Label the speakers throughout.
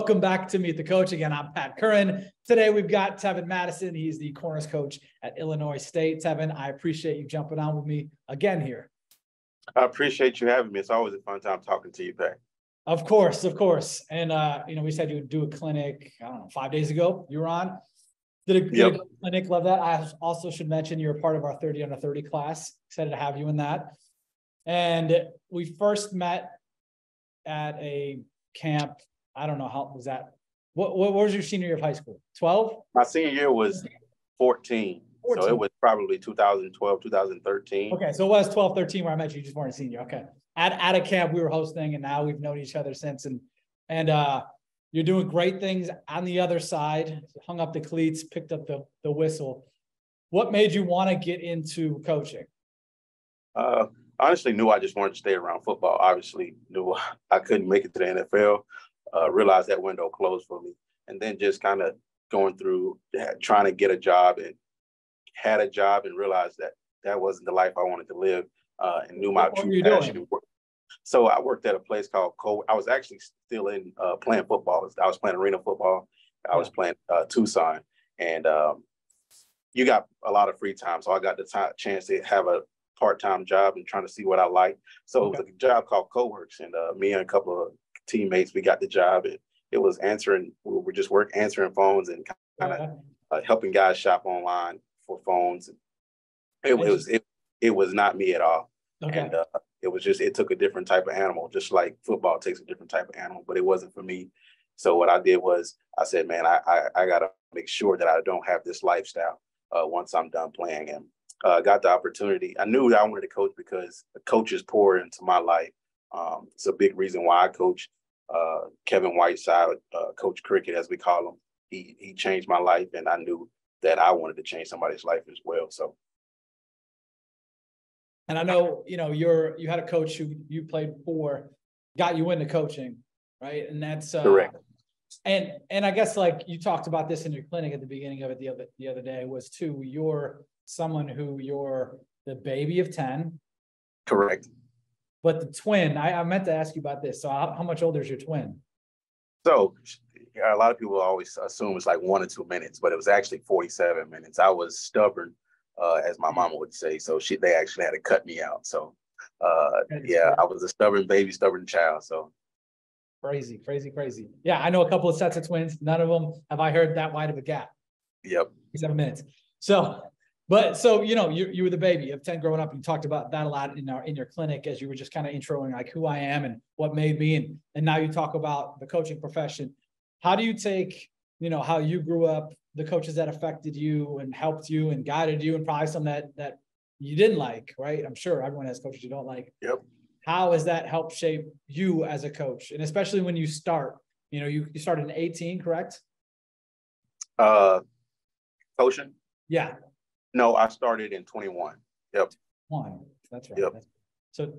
Speaker 1: Welcome back to Meet the Coach. Again, I'm Pat Curran. Today we've got Tevin Madison. He's the corners coach at Illinois State. Tevin, I appreciate you jumping on with me again here.
Speaker 2: I appreciate you having me. It's always a fun time talking to you, Pat.
Speaker 1: Of course, of course. And we said you would do a clinic, I don't know, 5 days ago. You were on. Did a clinic. Love that. I also should mention you're a part of our 30 under 30 class. Excited to have you in that. And we first met at a camp. I don't know how was that. What was your senior year of high school? 12?
Speaker 2: My senior year was 14. So it was probably 2012, 2013.
Speaker 1: Okay, so it was 12, 13 where I met you. You just weren't a senior. Okay. At a camp we were hosting, and now we've known each other since. And you're doing great things on the other side. Hung up the cleats, picked up the whistle. What made you want to get into coaching?
Speaker 2: Honestly, knew I just wanted to stay around football. Obviously, knew I couldn't make it to the NFL. Realized that window closed for me. And then just kind of going through trying to get a job, and had a job and realized that that wasn't the life I wanted to live, and knew my true passion. So I worked at a place called I was actually still in playing football. I was playing arena football. I was playing Tucson. And you got a lot of free time. So I got the chance to have a part-time job and trying to see what I like. So it was a job called Coworks, and me and a couple of teammates, we got the job, and it was answering phones and kind of helping guys shop online for phones. It was not me at all. Okay. And it took a different type of animal, just like football takes a different type of animal, but it wasn't for me. So what I did was I said, man, I got to make sure that I don't have this lifestyle once I'm done playing. And got the opportunity. I knew that I wanted to coach because the coaches pour into my life. It's a big reason why I coach Kevin Whiteside, Coach Cricket, as we call him. He changed my life, and I knew that I wanted to change somebody's life as well. So,
Speaker 1: and I know you had a coach who you played for, got you into coaching, right? And that's
Speaker 2: correct.
Speaker 1: And I guess like you talked about this in your clinic at the beginning of it the other day was too. You're someone who you're the baby of 10.
Speaker 2: Correct.
Speaker 1: But the twin, I meant to ask you about this. So how much older is your twin?
Speaker 2: So a lot of people always assume it's like 1 or 2 minutes, but it was actually 47 minutes. I was stubborn, as my mama would say. So they actually had to cut me out. So I was a stubborn baby, stubborn child. So
Speaker 1: crazy. Yeah, I know a couple of sets of twins. None of them have I heard that wide of a gap.
Speaker 2: Yep.
Speaker 1: 7 minutes. So you were the baby of 10 growing up. You talked about that a lot in your clinic as you were just kind of introing like who I am and what made me. And now you talk about the coaching profession. How do you take, how you grew up, the coaches that affected you and helped you and guided you, and probably some that you didn't like, right? I'm sure everyone has coaches you don't like.
Speaker 2: Yep.
Speaker 1: How has that helped shape you as a coach? And especially when you start, you started in 18, correct?
Speaker 2: Coaching?
Speaker 1: Yeah.
Speaker 2: No, I started in 21. Yep.
Speaker 1: That's right.
Speaker 2: Yep.
Speaker 1: So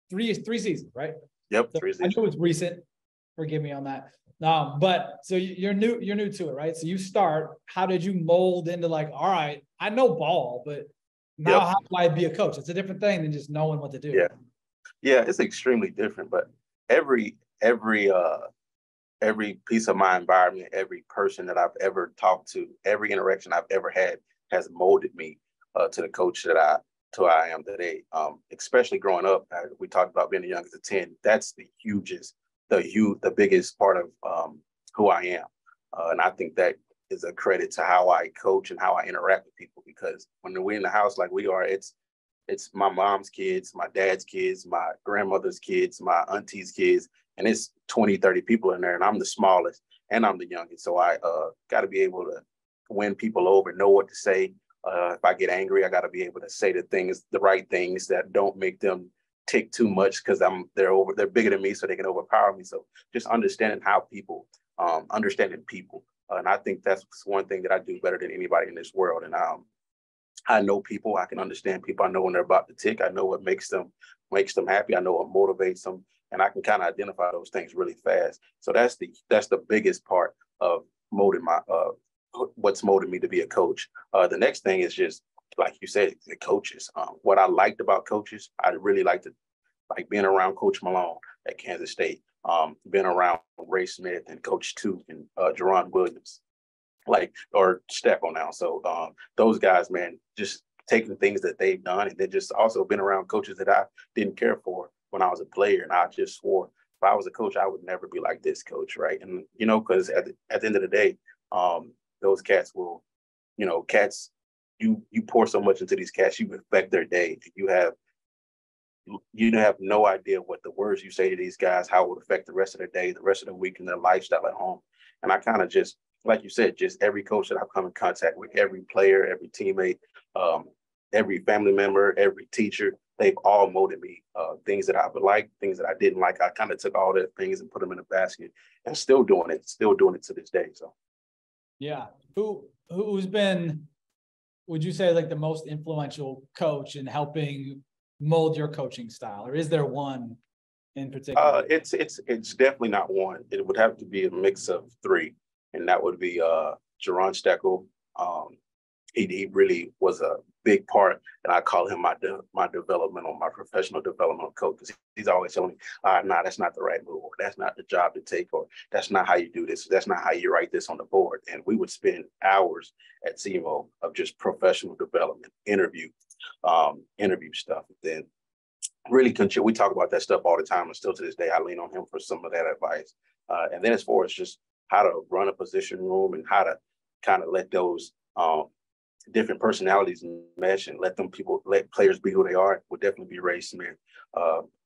Speaker 1: three seasons, right?
Speaker 2: Yep.
Speaker 1: So
Speaker 2: 3 seasons.
Speaker 1: I know it's recent. Forgive me on that. But so you're new to it, right? So you start. How did you mold into like, all right, I know ball, but now how do I be a coach? It's a different thing than just knowing what to do.
Speaker 2: Yeah, it's extremely different. But every piece of my environment, every person that I've ever talked to, every interaction I've ever had has molded me to the coach that I am today. Especially growing up, we talked about being the youngest of 10. That's the biggest part of who I am. And I think that is a credit to how I coach and how I interact with people, because when we're in the house like we are, it's my mom's kids, my dad's kids, my grandmother's kids, my auntie's kids, and it's 20, 30 people in there, and I'm the smallest and I'm the youngest. So I got to be able to win people over, know what to say. If I get angry, I got to be able to say the right things that don't make them tick too much, because they're bigger than me, so they can overpower me. So just understanding understanding people. And I think that's one thing that I do better than anybody in this world. And I know people. I can understand people. I know when they're about to tick. I know what makes them happy. I know what motivates them, and I can kind of identify those things really fast. So that's the biggest part of molding what's molded me to be a coach. The next thing is just like you said, the coaches. What I liked about coaches, I really liked being around Coach Malone at Kansas State. been around Ray Smith and Coach Two and Jerron Williams, or Steckel now. So those guys, man, just taking things that they've done, and then just also been around coaches that I didn't care for when I was a player, and I just swore if I was a coach, I would never be like this coach, right? And because at the end of the day, those cats will, cats, you pour so much into these cats, you affect their day. You have no idea what the words you say to these guys, how it would affect the rest of their day, the rest of the week, and their lifestyle at home. And I kind of just, like you said, just every coach that I've come in contact with, every player, every teammate, every family member, every teacher, they've all molded me. Things that I would like, things that I didn't like. I kind of took all the things and put them in a basket, and still doing it to this day. So,
Speaker 1: yeah. Who's been, would you say, like the most influential coach in helping mold your coaching style, or is there one in particular?
Speaker 2: It's definitely not one. It would have to be a mix of three, and that would be Jerron Steckel. He really was a big part, and I call him my professional developmental coach, because he's always telling me, nah, that's not the right move, or that's not the job to take, or that's not how you do this, that's not how you write this on the board. And we would spend hours at SEMO of just professional development, interview stuff. And then really, we talk about that stuff all the time, and still to this day, I lean on him for some of that advice. And then as far as just how to run a position room and how to kind of let those different personalities mesh and let players be who they are, would definitely be Ray Smith.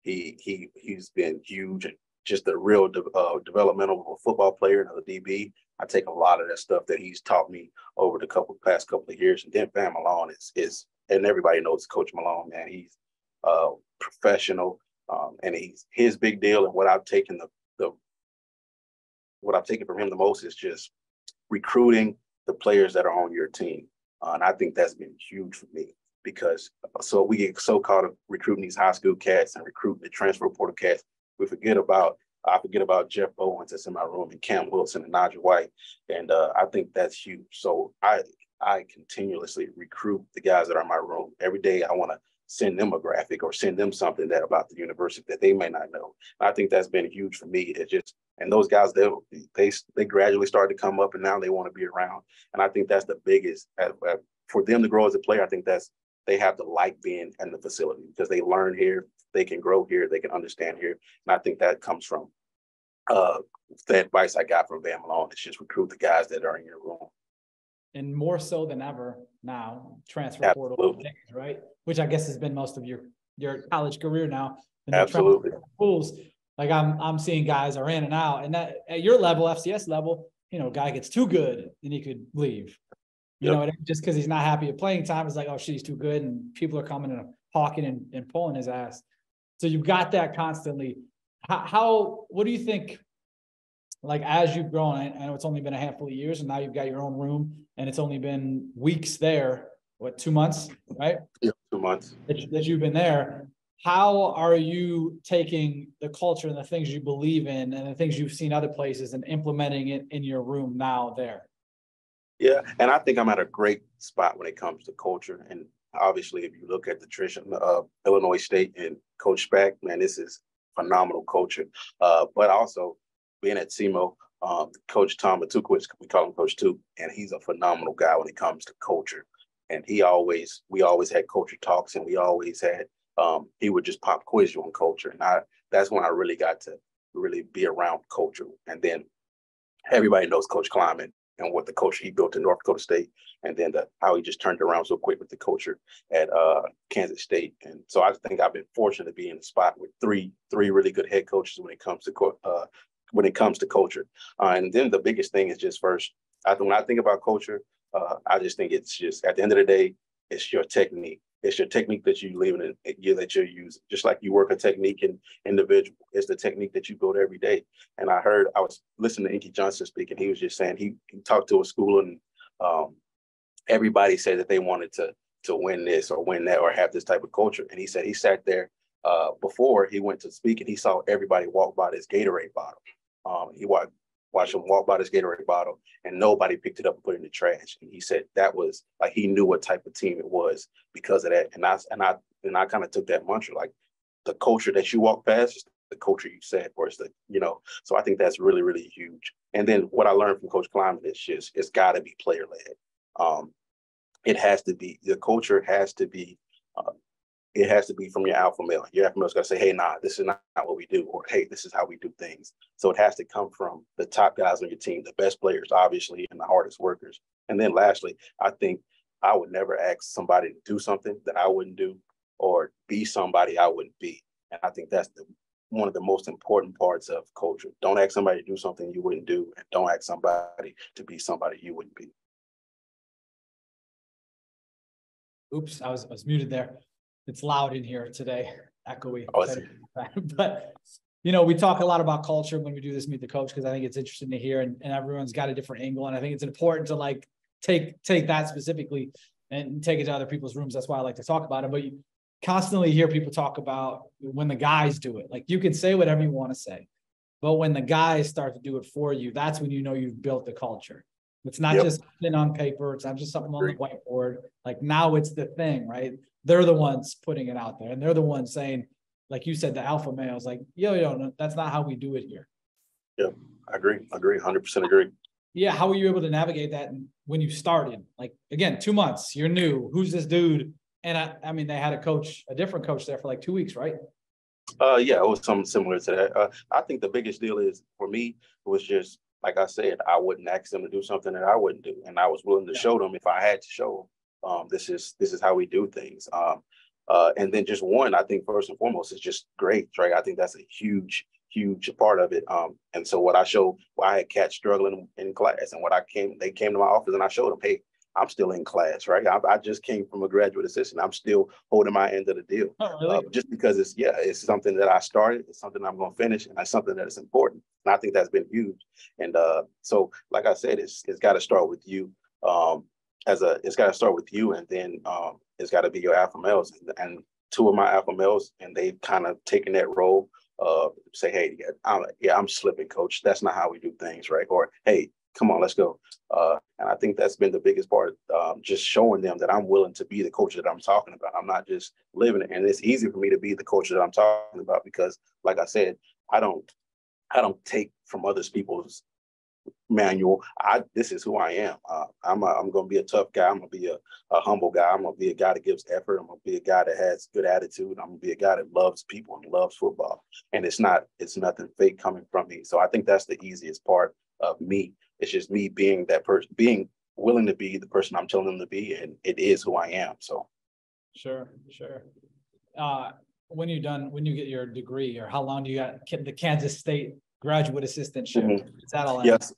Speaker 2: He's been huge, and just a real developmental football player and a DB. I take a lot of that stuff that he's taught me over the past couple of years. And then Van Malone is and everybody knows Coach Malone, man. He's professional, and his big deal, and what I've taken from him the most is just recruiting the players that are on your team. And I think that's been huge for me, because so we get so caught up recruiting these high school cats and recruiting the transfer portal cats. I forget about Jeff Owens that's in my room, and Cam Wilson and Nigel White. And I think that's huge. So I continuously recruit the guys that are in my room. Every day I want to send them a graphic or send them something that about the university that they may not know. And I think that's been huge for me. It's just, and those guys, they gradually started to come up, and now they want to be around. And I think that's the biggest, for them to grow as a player. I think they have to like being in the facility, because they learn here, they can grow here, they can understand here. And I think that comes from the advice I got from Van Malone. It's just recruit the guys that are in your room.
Speaker 1: And more so than ever now, transfer portal, right? Which I guess has been most of your college career now. And
Speaker 2: absolutely.
Speaker 1: Pools, like I'm seeing guys are in and out, and that at your level, FCS level, guy gets too good and he could leave. You know, just because he's not happy at playing time, it's like, oh shit, he's too good, and people are coming and hawking and pulling his ass. So you've got that constantly. What do you think? Like, as you've grown, I know it's only been a handful of years, and now you've got your own room, and it's only been weeks there. What, 2 months, right?
Speaker 2: Yeah, 2 months
Speaker 1: that you've been there. How are you taking the culture and the things you believe in and the things you've seen other places and implementing it in your room now there?
Speaker 2: Yeah, and I think I'm at a great spot when it comes to culture. And obviously, if you look at the tradition of Illinois State and Coach Spack, man, this is phenomenal culture. But also being at SEMO, Coach Tom Matukowicz, we call him Coach Two, and he's a phenomenal guy when it comes to culture. And we always had culture talks, and we always had, he would just pop quiz you on culture. And that's when I really got to really be around culture. And then everybody knows Coach Kleiman and what the culture he built in North Dakota State, and then how he just turned around so quick with the culture at Kansas State. And so I think I've been fortunate to be in a spot with three really good head coaches when it comes to culture. And then the biggest thing is just first, when I think about culture, I just think it's just, at the end of the day, it's your technique. It's your technique that you leave in, that you're using. Just like you work a technique in individual, it's the technique that you build every day. And I was listening to Inky Johnson speak, and he was just saying he talked to a school, and everybody said that they wanted to win this or win that or have this type of culture. And he said he sat there before he went to speak, and he saw everybody walk by this Gatorade bottle. He watched them walk by this Gatorade bottle, and nobody picked it up and put it in the trash. And he said that was like, he knew what type of team it was because of that. And I kind of took that mantra, like, the culture that you walk past, the culture you set, or it's the, so I think that's really, really huge. And then what I learned from Coach Kleiman is just, it's got to be player led. It has to be, the culture has to be, it has to be from your alpha male. Your alpha male's got to say, hey, nah, this is not what we do, or hey, this is how we do things. So it has to come from the top guys on your team, the best players, obviously, and the hardest workers. And then lastly, I think I would never ask somebody to do something that I wouldn't do, or be somebody I wouldn't be. And I think that's one of the most important parts of culture. Don't ask somebody to do something you wouldn't do, and don't ask somebody to be somebody you wouldn't be.
Speaker 1: Oops, I was muted there. It's loud in here today, echoey.
Speaker 2: Oh,
Speaker 1: but we talk a lot about culture when we do this Meet the Coach, because I think it's interesting to hear, and everyone's got a different angle, and I think it's important to like take that specifically and take it to other people's rooms. That's why I like to talk about it. But you constantly hear people talk about when the guys do it. Like, you can say whatever you want to say, but when the guys start to do it for you, that's when you know you've built the culture. It's not just something on paper. It's not just something on the whiteboard. Like, now it's the thing, right? They're the ones putting it out there, and they're the ones saying, like you said, the alpha males, like, no, that's not how we do it here.
Speaker 2: Yeah, I agree. 100% agree.
Speaker 1: Yeah. How were you able to navigate that when you started? Like, again, 2 months, you're new. Who's this dude? And I mean, they had a different coach there for like 2 weeks, right?
Speaker 2: Yeah, it was something similar to that. I think the biggest deal is, for me, it was just, like I said, I wouldn't ask them to do something that I wouldn't do. And I was willing to show them if I had to show them, this is how we do things. And then just one, I think first and foremost is just grades, right? I think that's a huge part of it. And so what I showed, I had cats struggling in class, and they came to my office, and I showed them, hey, I'm still in class, right? I just came from a graduate assistant. I'm still holding my end of the deal.
Speaker 1: Oh, really?
Speaker 2: Just because it's something that I started, it's something I'm going to finish, and it's something that is important. And I think that's been huge. And so, like I said, it's got to start with you. It's got to start with you, and then it's got to be your alpha males. And two of my alpha males, and they've kind of taken that role. Say, hey, I'm slipping, coach. That's not how we do things, right? Or, hey, come on, let's go. And I think that's been the biggest part, just showing them that I'm willing to be the coach that I'm talking about. I'm not just living it. And it's easy for me to be the coach that I'm talking about, because, like I said, I don't take from other people's manual. This is who I am. I'm going to be a tough guy. I'm going to be a humble guy. I'm going to be a guy that gives effort. I'm going to be a guy that has good attitude. I'm going to be a guy that loves people and loves football. And it's nothing fake coming from me. So I think that's the easiest part of me. It's just me being that person, being willing to be the person I'm telling them to be, and it is who I am. So, sure.
Speaker 1: When you get your degree, or how long do you got the Kansas State graduate assistantship?
Speaker 2: Mm-hmm.
Speaker 1: Is that all?
Speaker 2: Yes.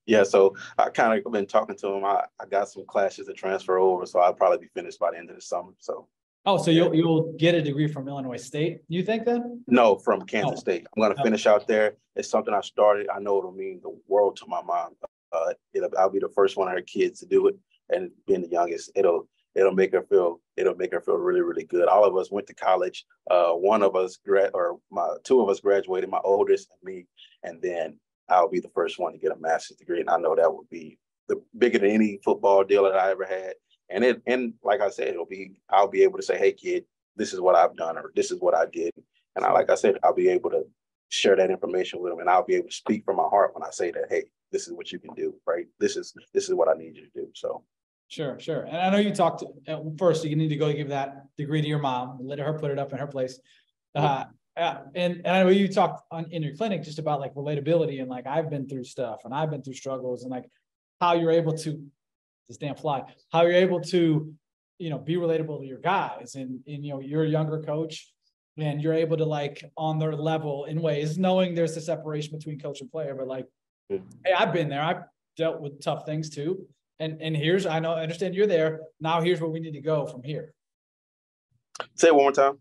Speaker 2: Yeah. So I kind of been talking to him. I got some classes to transfer over, so I'll probably be finished by the end of the summer. So.
Speaker 1: Oh, so you'll get a degree from Illinois State, you think then?
Speaker 2: No, from Kansas State. I'm going to finish out there. It's something I started. I know it'll mean the world to my mom. I'll be the first one of her kids to do it, and being the youngest, it'll make her feel really, really good. All of us went to college. Two of us graduated, my oldest and me, and then I'll be the first one to get a master's degree, and I know that would be bigger than any football deal that I ever had. And like I said, I'll be able to say, hey, kid, this is what I've done, or this is what I did. And like I said, I'll be able to share that information with them, and I'll be able to speak from my heart when I say that, hey, this is what you can do, right? This is what I need you to do. So. Sure.
Speaker 1: And I know you talked first, you need to go give that degree to your mom, let her put it up in her place. And I know you talked in your clinic just about like relatability, and like, I've been through stuff, and I've been through struggles, and like how you're able to, this damn fly, how you're able to, be relatable to your guys, and you're a younger coach, and you're able to, like, on their level in ways, knowing there's a separation between coach and player, but like, hey, I've been there. I've dealt with tough things too. And I understand you're there. Now here's where we need to go from here.
Speaker 2: Say it one more time.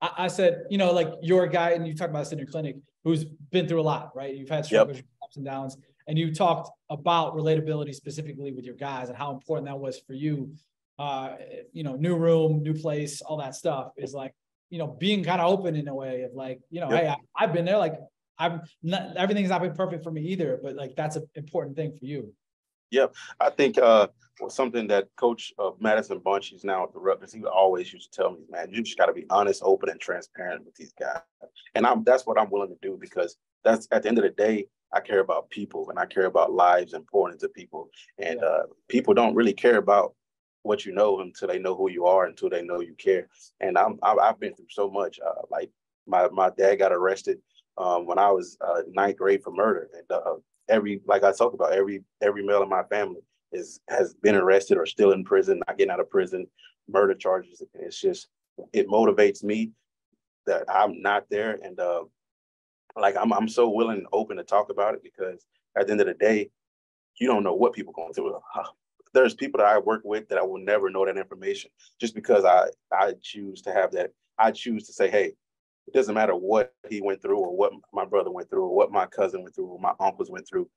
Speaker 1: I said, like, you're a guy, and you talk about this in your clinic, who's been through a lot, right? You've had struggles, ups and downs, and you talked about relatability specifically with your guys and how important that was for you. New room, new place, all that stuff is like, being kind of open in a way of like, hey, I've been there. Like, everything's not been perfect for me either, but like, that's an important thing for you.
Speaker 2: Yep. I think was something that Coach Madison Bunch, he's now at the Rutgers, he always used to tell me, man, you just got to be honest, open, and transparent with these guys. And that's what I'm willing to do, because that's, at the end of the day, I care about people and I care about lives and pouring into people. And people don't really care about what you know until they know who you are, until they know you care. And I've been through so much. Like my dad got arrested when I was ninth grade for murder. And like I talked about, every male in my family has been arrested or still in prison, not getting out of prison, murder charges. It's just, it motivates me that I'm not there. And like I'm so willing and open to talk about it, because at the end of the day, you don't know what people are going through. There's people that I work with that I will never know that information, just because I choose to have that. I choose to say, hey, it doesn't matter what he went through or what my brother went through or what my cousin went through or my uncles went through.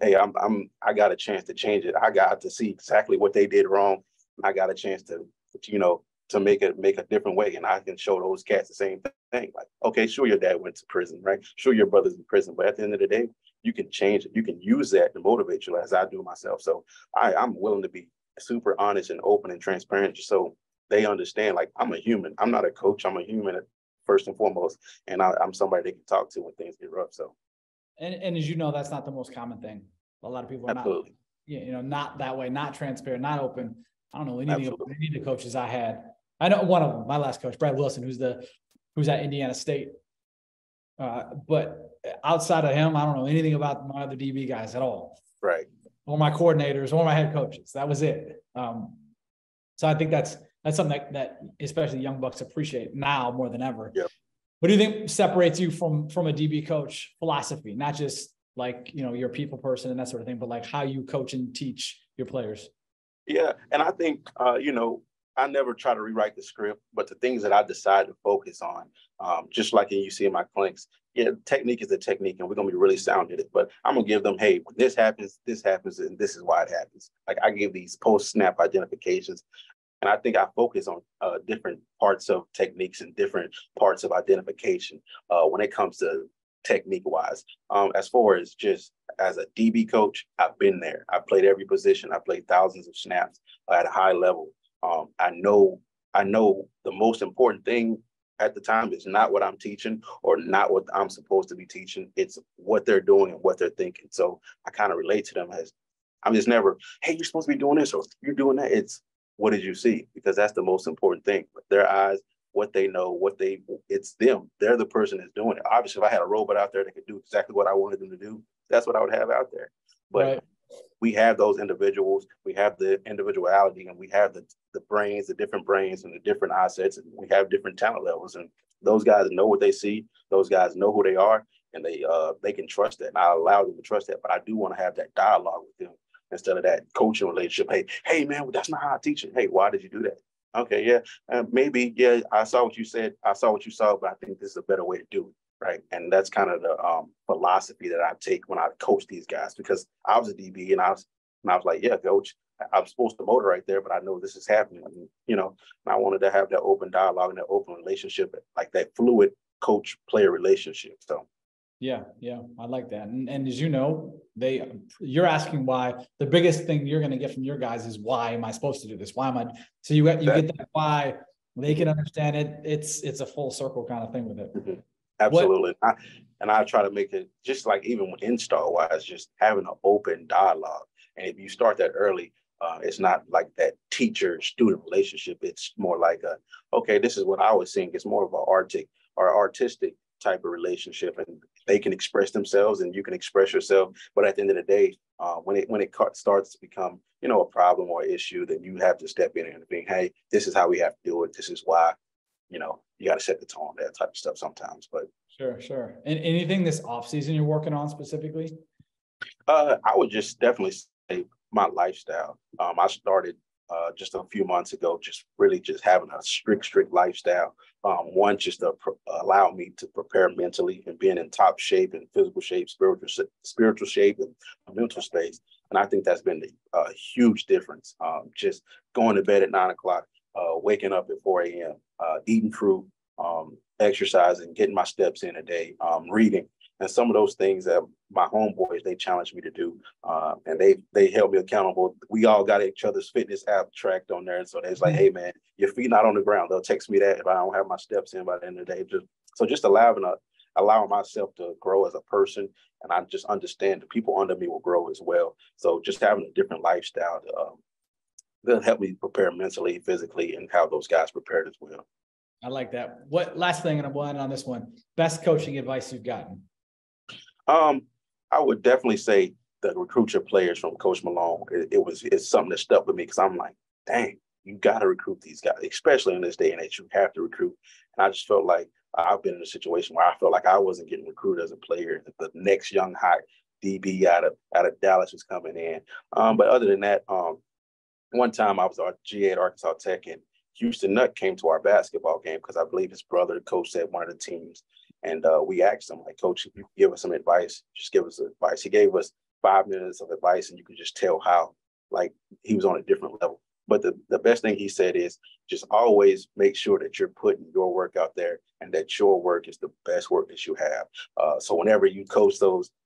Speaker 2: Hey, I got a chance to change it. I got to see exactly what they did wrong. I got a chance to, to make a different way. And I can show those cats the same thing. Like, okay, sure, your dad went to prison, right? Sure, your brother's in prison, but at the end of the day, you can change it. You can use that to motivate you, as I do myself. So I'm willing to be super honest and open and transparent, just so they understand, like, I'm a human. I'm not a coach. I'm a human first and foremost. And I'm somebody they can talk to when things get rough. So.
Speaker 1: And as you know, that's not the most common thing. A lot of people are
Speaker 2: Absolutely.
Speaker 1: not that way, not transparent, not open. I don't know any of the coaches I had. I know one of them, my last coach, Brad Wilson, who's at Indiana State. But outside of him, I don't know anything about my other DB guys at all.
Speaker 2: Right.
Speaker 1: Or my coordinators, or my head coaches. That was it. So I think that's something that especially young bucks appreciate now more than ever.
Speaker 2: Yep.
Speaker 1: What do you think separates you from a DB coach philosophy? Not just like, you're a people person and that sort of thing, but like how you coach and teach your players.
Speaker 2: Yeah. And I think, I never try to rewrite the script, but the things that I decide to focus on, just like you see in my clinics, technique is the technique, and we're going to be really sound at it. But I'm going to give them, hey, when this happens, and this is why it happens. Like, I give these post-snap identifications. And I think I focus on different parts of techniques and different parts of identification when it comes to technique-wise. As far as just as a DB coach, I've been there. I've played every position. I played thousands of snaps at a high level. I know the most important thing at the time is not what I'm teaching or not what I'm supposed to be teaching. It's what they're doing and what they're thinking. So I kind of relate to them as, I'm just never, hey, you're supposed to be doing this or you're doing that. It's, what did you see? Because that's the most important thing. With their eyes, what they know, it's them. They're the person that's doing it. Obviously, if I had a robot out there that could do exactly what I wanted them to do, that's what I would have out there. But right. We have those individuals, we have the individuality, and we have the brains, the different brains and the different assets, and we have different talent levels. And those guys know what they see, those guys know who they are, and they can trust that. And I allow them to trust that, but I do want to have that dialogue with them instead of that coaching relationship. Hey man, that's not how I teach it. Hey, why did you do that? Okay, yeah, maybe, yeah, I saw what you said, I saw what you saw, but I think this is a better way to do it. Right. And that's kind of the philosophy that I take when I coach these guys, because I was a DB and I was like, yeah, coach, I'm supposed to motor right there, but I know this is happening. And, I wanted to have that open dialogue and that open relationship, like that fluid coach player relationship. So.
Speaker 1: Yeah, I like that. And as you know, you're asking why. The biggest thing you're going to get from your guys is, why am I supposed to do this? Why am I? So you get that why. They can understand it. It's a full circle kind of thing with it.
Speaker 2: Mm-hmm. Absolutely. I try to make it just like, even with install wise, just having an open dialogue. And if you start that early, it's not like that teacher-student relationship. It's more like okay, this is what I was seeing. It's more of an artistic type of relationship, and they can express themselves and you can express yourself. But at the end of the day, when it starts to become, a problem or issue, then you have to step in and think, hey, this is how we have to do it. This is why, you got to set the tone, that type of stuff sometimes. But
Speaker 1: sure. And anything this off season you're working on specifically?
Speaker 2: I would just definitely say my lifestyle. I started just a few months ago, just having a strict lifestyle. One, just to allow me to prepare mentally and being in top shape and physical shape, spiritual shape, and mental space. And I think that's been a huge difference. Just going to bed at 9 o'clock, waking up at 4 a.m., eating fruit, exercising, getting my steps in a day, reading. And some of those things that my homeboys, they challenged me to do. And they held me accountable. We all got each other's fitness app tracked on there. And so they was like, hey, man, your feet not on the ground. They'll text me that if I don't have my steps in by the end of the day. Just allowing myself to grow as a person. And I just understand the people under me will grow as well. So just having a different lifestyle will help me prepare mentally, physically, and how those guys prepared as well.
Speaker 1: I like that. What last thing, and I'm going on this one, best coaching advice you've gotten?
Speaker 2: I would definitely say the recruit your players from Coach Malone. It's something that stuck with me because I'm like, dang, you got to recruit these guys, especially in this day and age. You have to recruit. And I just felt like I've been in a situation where I felt like I wasn't getting recruited as a player. The next young hot DB out of Dallas was coming in. But other than that, one time I was our GA at Arkansas Tech, and Houston Nutt came to our basketball game because I believe his brother coached at one of the teams. And we asked him, like, Coach, if you give us some advice, just give us advice. He gave us 5 minutes of advice, and you could just tell how, like, he was on a different level. But the best thing he said is just always make sure that you're putting your work out there and that your work is the best work that you have. So whenever you coach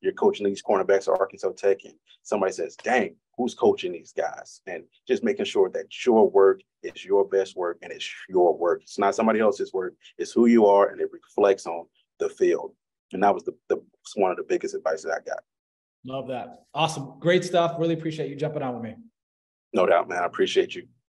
Speaker 2: you're coaching these cornerbacks at Arkansas Tech, and somebody says, dang, who's coaching these guys? And just making sure that your work is your best work and it's your work. It's not somebody else's work. It's who you are, and it reflects on the field. And that was one of the biggest advice that I got.
Speaker 1: Love that. Awesome. Great stuff. Really appreciate you jumping on with me.
Speaker 2: No doubt, man. I appreciate you.